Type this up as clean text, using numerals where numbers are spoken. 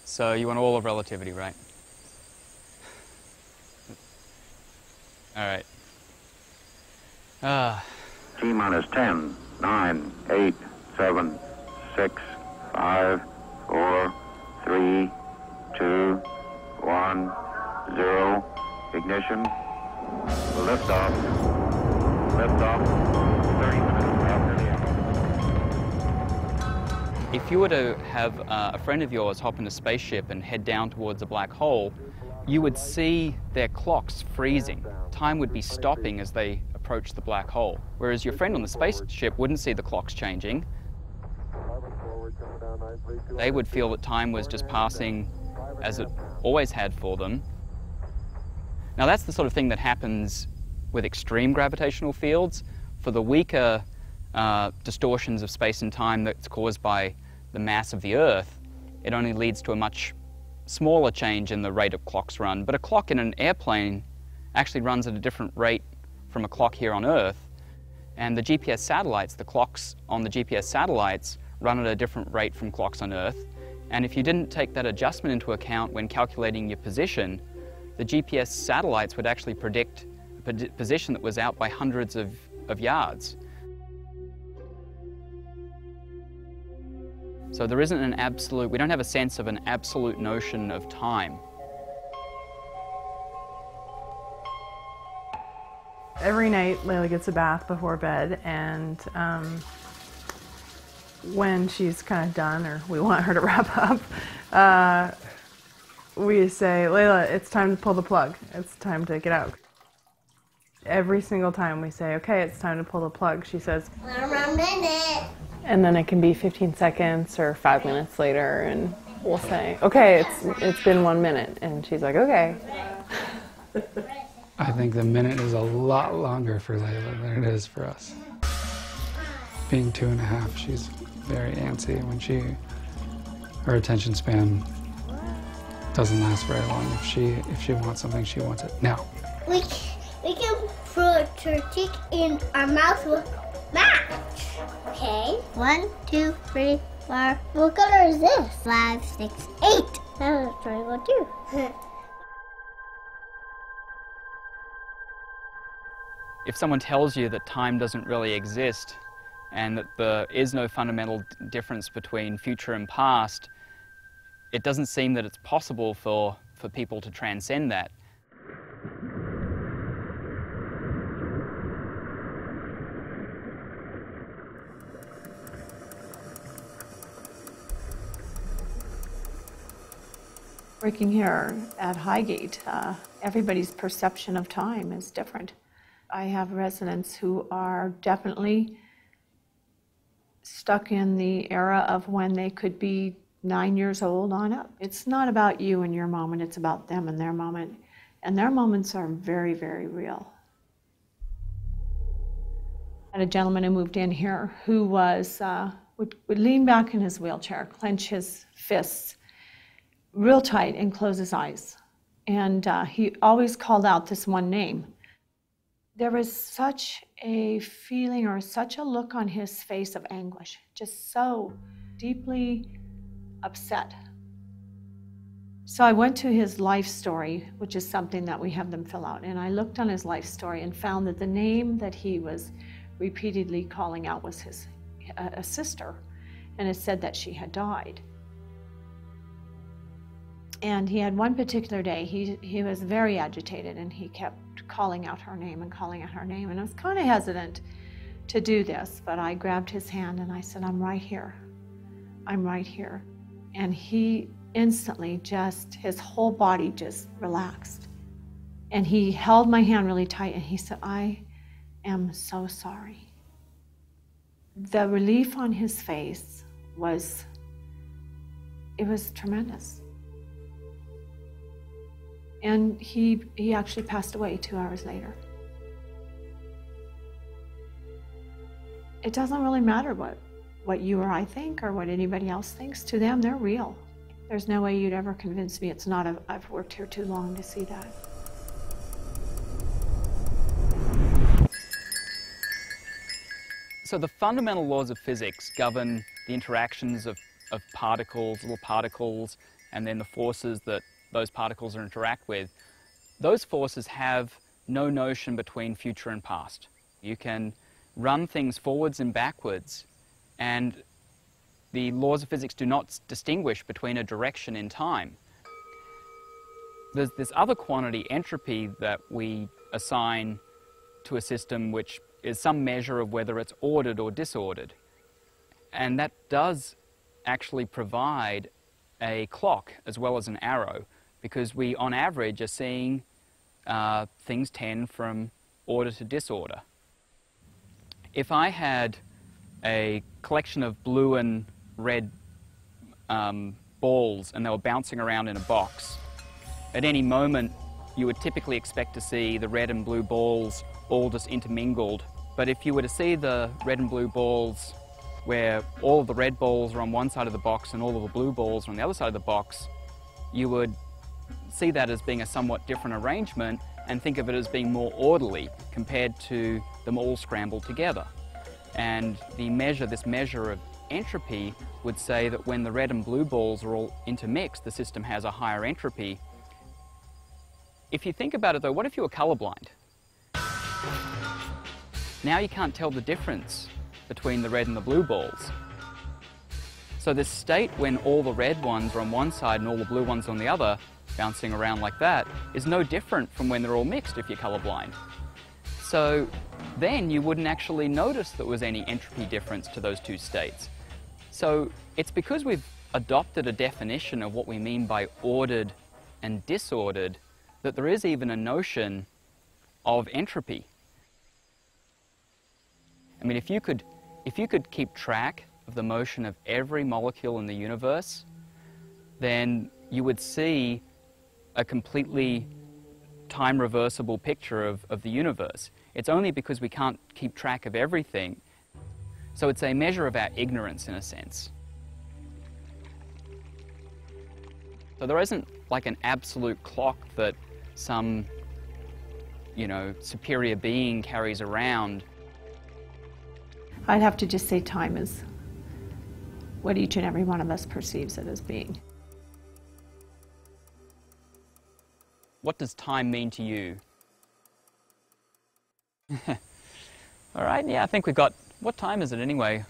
So you want all of relativity, right? All right. T minus 10, 9, 8, 7, 6, 5, 4, 3, 2, 1, 0. Ignition. Liftoff. Liftoff. 30 minutes after the hour. If you were to have a friend of yours hop in a spaceship and head down towards a black hole, you would see their clocks freezing. Time would be stopping as they approach the black hole. Whereas your friend on the spaceship wouldn't see the clocks changing. They would feel that time was just passing as it always had for them. Now that's the sort of thing that happens with extreme gravitational fields. For the weaker distortions of space and time that's caused by the mass of the Earth, it only leads to a much smaller change in the rate of clocks run. But a clock in an airplane actually runs at a different rate from a clock here on Earth. And the GPS satellites, the clocks on the GPS satellites run at a different rate from clocks on Earth. And if you didn't take that adjustment into account when calculating your position, the GPS satellites would actually predict a position that was out by hundreds of yards. So there isn't an absolute, we don't have a sense of an absolute notion of time. Every night, Layla gets a bath before bed, and when she's kind of done, or we want her to wrap up, we say, Layla, it's time to pull the plug. It's time to get out. Every single time we say, okay, it's time to pull the plug, she says, 1 minute. and then it can be 15 seconds or 5 minutes later, and we'll say, okay, it's been 1 minute, and she's like, okay. I think the minute is a lot longer for Layla than it is for us. Being 2.5, she's very antsy. When her attention span doesn't last very long. If she wants something, she wants it now. We can put her cheek in our mouth with match. Okay. 1, 2, 3, 4. What color is this? 5, 6, 8. Now let's try 1, 2. If someone tells you that time doesn't really exist and that there is no fundamental difference between future and past, it doesn't seem that it's possible for people to transcend that. Working here at Highgate, everybody's perception of time is different. I have residents who are definitely stuck in the era of when they could be 9 years old on up. It's not about you and your moment, it's about them and their moment. And their moments are very, very real. I had a gentleman who moved in here who was, would lean back in his wheelchair, clench his fists real tight and close his eyes. And he always called out this one name. There was such a feeling or such a look on his face of anguish, just so deeply upset. So I went to his life story, which is something that we have them fill out, and I looked on his life story and found that the name that he was repeatedly calling out was a sister, and it said that she had died. And he had one particular day, he was very agitated, and he kept calling out her name and calling out her name. And I was kind of hesitant to do this, but I grabbed his hand and I said, I'm right here. I'm right here. And he instantly his whole body just relaxed. And he held my hand really tight and he said, I am so sorry. The relief on his face was tremendous. And he actually passed away 2 hours later. It doesn't really matter what you or I think or what anybody else thinks. To them, they're real. There's no way you'd ever convince me it's not. I've worked here too long to see that. So the fundamental laws of physics govern the interactions of particles, little particles, and then the forces that those particles interact with, those forces have no notion between future and past. You can run things forwards and backwards, and the laws of physics do not distinguish between a direction in time. There's this other quantity, entropy, that we assign to a system which is some measure of whether it's ordered or disordered. And that does actually provide a clock as well as an arrow, because we, on average, are seeing things tend from order to disorder. If I had a collection of blue and red balls and they were bouncing around in a box, at any moment you would typically expect to see the red and blue balls all just intermingled. But if you were to see the red and blue balls where all of the red balls are on one side of the box and all of the blue balls are on the other side of the box, you would see that as being a somewhat different arrangement and think of it as being more orderly compared to them all scrambled together. And this measure of entropy would say that when the red and blue balls are all intermixed, the system has a higher entropy. If you think about it though, what if you were colorblind? Now you can't tell the difference between the red and the blue balls. So this state when all the red ones are on one side and all the blue ones on the other, bouncing around like that, is no different from when they're all mixed if you're colorblind. So then you wouldn't actually notice there was any entropy difference to those two states. So it's because we've adopted a definition of what we mean by ordered and disordered that there is even a notion of entropy. I mean, if you could keep track of the motion of every molecule in the universe, then you would see a completely time-reversible picture of the universe. It's only because we can't keep track of everything. So it's a measure of our ignorance, in a sense. So there isn't like an absolute clock that some, superior being carries around. I'd have to just say time is what each and every one of us perceives it as being. What does time mean to you? All right, yeah, I think we've got, what time is it anyway?